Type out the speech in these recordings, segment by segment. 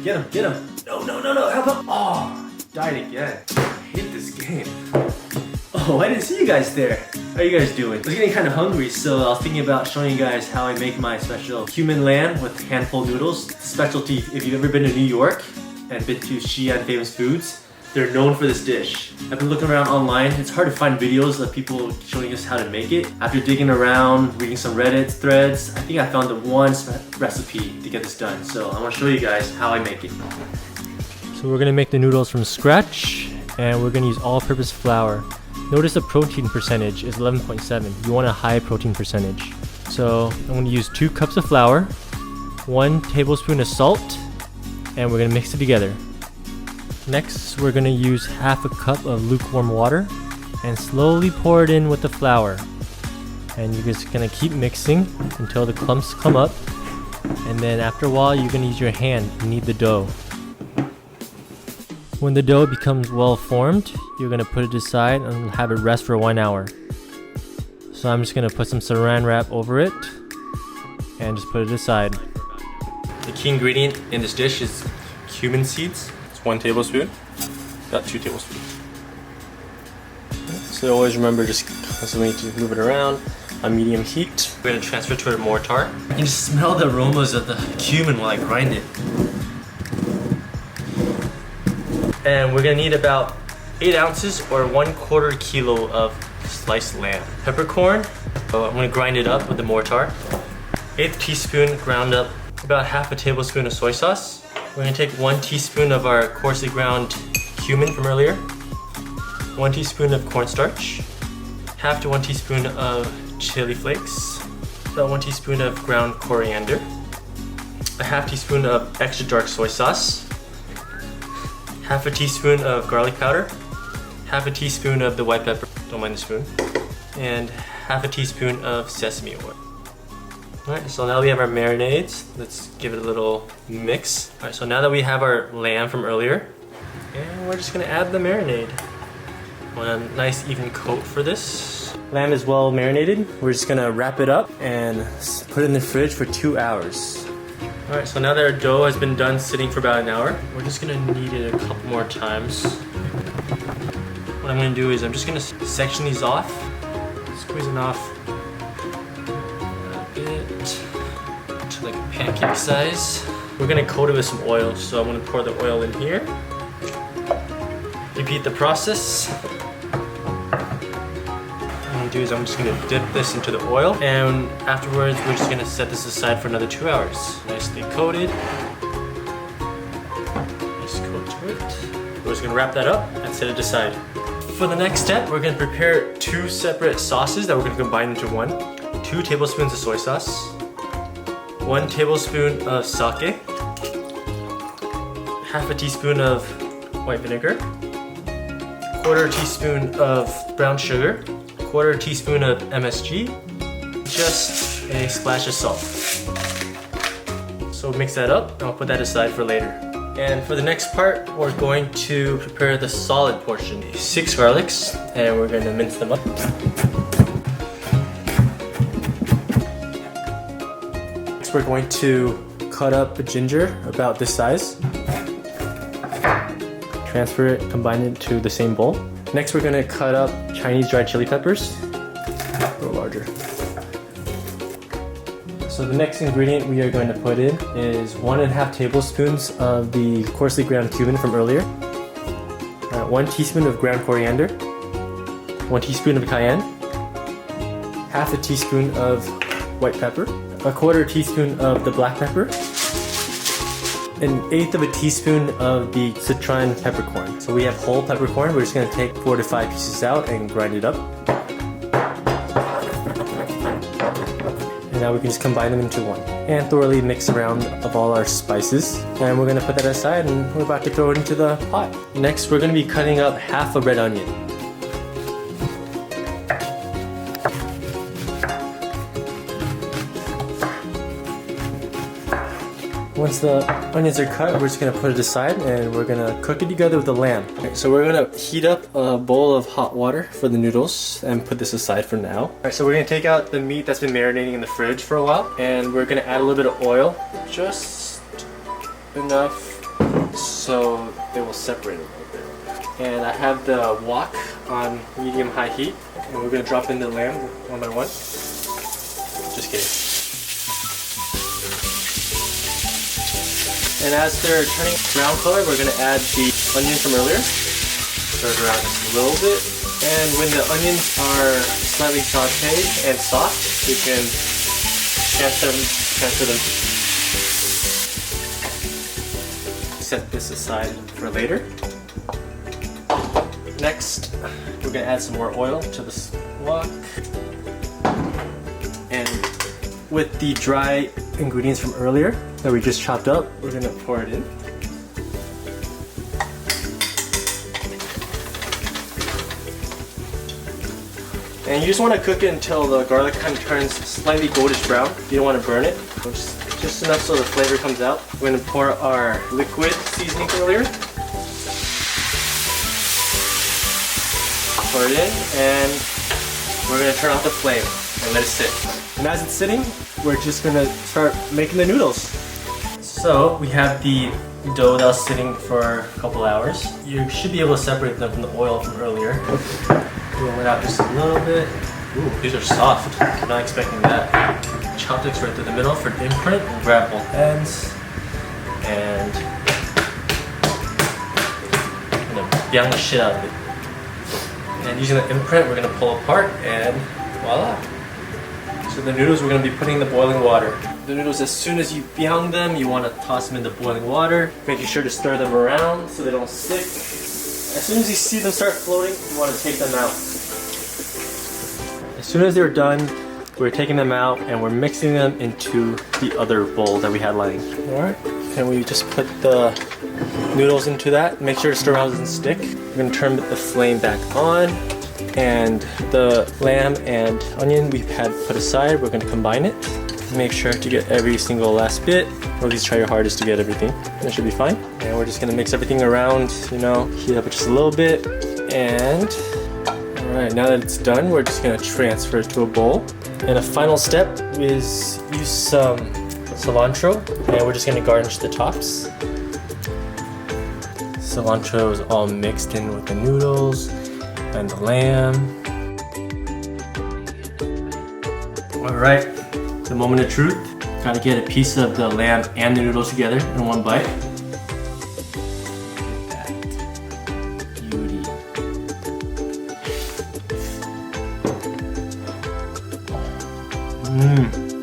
Get him, get him. No, help him. Oh, died again. I hate this game. Oh, I didn't see you guys there. How are you guys doing? I was getting kind of hungry, so I was thinking about showing you guys how I make my special Cumin Lamb with hand-pulled noodles. Specialty if you've ever been to New York and been to Xian Famous Foods. They're known for this dish. I've been looking around online. It's hard to find videos of people showing us how to make it. After digging around, reading some Reddit threads, I think I found the one recipe to get this done. So I want to show you guys how I make it. So we're gonna make the noodles from scratch, and we're gonna use all-purpose flour. Notice the protein percentage is 11.7. You want a high protein percentage. So I'm gonna use 2 cups of flour, 1 tablespoon of salt, and we're gonna mix it together. Next, we're gonna use half a cup of lukewarm water and slowly pour it in with the flour. And you're just gonna keep mixing until the clumps come up. And then after a while, you're gonna use your hand to knead the dough. When the dough becomes well formed, you're gonna put it aside and have it rest for 1 hour. So I'm just gonna put some saran wrap over it and just put it aside. The key ingredient in this dish is cumin seeds. 1 tablespoon, about 2 tablespoons. So always remember just constantly to move it around on medium heat. We're gonna transfer to a mortar. You can just smell the aromas of the cumin while I grind it. And we're gonna need about 8 ounces or 1/4 kilo of sliced lamb. Peppercorn, so I'm gonna grind it up with the mortar. 1/8 teaspoon ground up, about half a tablespoon of soy sauce. We're gonna take 1 teaspoon of our coarsely ground cumin from earlier, 1 teaspoon of cornstarch, half to 1 teaspoon of chili flakes, about 1 teaspoon of ground coriander, a half teaspoon of extra dark soy sauce, half a teaspoon of garlic powder, half a teaspoon of the white pepper, don't mind the spoon, and half a teaspoon of sesame oil. Alright, so now we have our marinades. Let's give it a little mix. Alright, so now that we have our lamb from earlier, and we're just gonna add the marinade. Want a nice even coat for this. Lamb is well marinated. We're just gonna wrap it up and put it in the fridge for 2 hours. Alright, so now that our dough has been done sitting for about an hour, we're just gonna knead it a couple more times. What I'm gonna do is I'm just gonna section these off, squeezing off to like a pancake size. We're gonna coat it with some oil, so I'm gonna pour the oil in here. Repeat the process. What I'm gonna do is I'm just gonna dip this into the oil, and afterwards we're just gonna set this aside for another 2 hours. Nicely coated. Nice coat to it. We're just gonna wrap that up and set it aside. For the next step, we're gonna prepare 2 separate sauces that we're gonna combine into one. 2 tablespoons of soy sauce, 1 tablespoon of sake, half a teaspoon of white vinegar, 1/4 teaspoon of brown sugar, 1/4 teaspoon of MSG, just a splash of salt. So mix that up and I'll put that aside for later. And for the next part, we're going to prepare the solid portion. 6 garlics, and we're going to mince them up. We're going to cut up a ginger about this size. Transfer it, combine it to the same bowl. Next, we're going to cut up Chinese dried chili peppers, a little larger. So the next ingredient we are going to put in is 1½ tablespoons of the coarsely ground cumin from earlier, 1 teaspoon of ground coriander, 1 teaspoon of cayenne, half a teaspoon of white pepper, 1/4 teaspoon of the black pepper, 1/8 of a teaspoon of the citron peppercorn. So we have whole peppercorn. We're just going to take 4 to 5 pieces out and grind it up. And now we can just combine them into one and thoroughly mix around of all our spices. And we're going to put that aside and we're about to throw it into the pot. Next, we're going to be cutting up half a red onion. Once the onions are cut, we're just going to put it aside and we're going to cook it together with the lamb. Okay, so we're going to heat up a bowl of hot water for the noodles and put this aside for now. Alright, so we're going to take out the meat that's been marinating in the fridge for a while and we're going to add a little bit of oil, just enough so they will separate a little bit. And I have the wok on medium-high heat, and we're gonna drop in the lamb one by one. Just kidding. And as they're turning brown color, we're gonna add the onions from earlier. Stir it around just a little bit. And when the onions are slightly sauteed and soft, you can transfer them. Set this aside for later. Next, we're gonna add some more oil to this wok. And with the dry ingredients from earlier that we just chopped up, we're gonna pour it in. And you just want to cook it until the garlic kind of turns slightly goldish brown. You don't want to burn it. Just enough so the flavor comes out. We're going to pour our liquid seasoning from earlier. Pour it in, and we're going to turn off the flame and let it sit. And as it's sitting, we're just going to start making the noodles. So we have the dough that was sitting for a couple hours. You should be able to separate them from the oil from earlier. Roll it out just a little bit. Ooh, these are soft. I'm not expecting that. Chopsticks right through the middle for the imprint. We'll grab both ends. And I'm gonna bang the shit out of it. And using the imprint, we're gonna pull apart and voila. So the noodles, we're gonna be putting in the boiling water. The noodles, as soon as you bang them, you wanna toss them into boiling water, making sure to stir them around so they don't stick. As soon as you see them start floating, you want to take them out. As soon as they're done, we're taking them out and we're mixing them into the other bowl that we had lying. Alright, and we just put the noodles into that. Make sure to stir around doesn't stick. We're going to turn the flame back on. And the lamb and onion we've had put aside, we're going to combine it. Make sure to get every single last bit, or at least try your hardest to get everything. And it should be fine. And we're just gonna mix everything around, you know, heat up just a little bit. And alright, now that it's done, we're just gonna transfer it to a bowl. And a final step is use some cilantro, and we're just gonna garnish the tops. Cilantro is all mixed in with the noodles and the lamb. Alright. The moment of truth. Gotta get a piece of the lamb and the noodles together in one bite. Look at that beauty.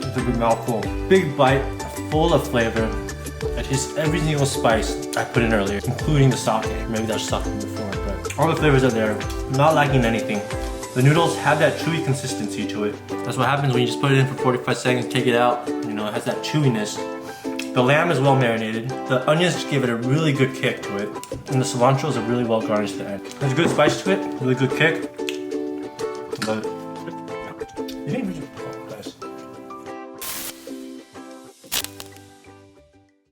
It's a good mouthful. Big bite, full of flavor. It tastes every single spice I put in earlier, including the sake. Maybe that was sake before, but all the flavors are there. Not lacking anything. The noodles have that chewy consistency to it. That's what happens when you just put it in for 45 seconds, take it out, you know, it has that chewiness. The lamb is well marinated. The onions just give it a really good kick to it. And the cilantro is a really well garnished at the end. There's a good spice to it, really good kick. Love it.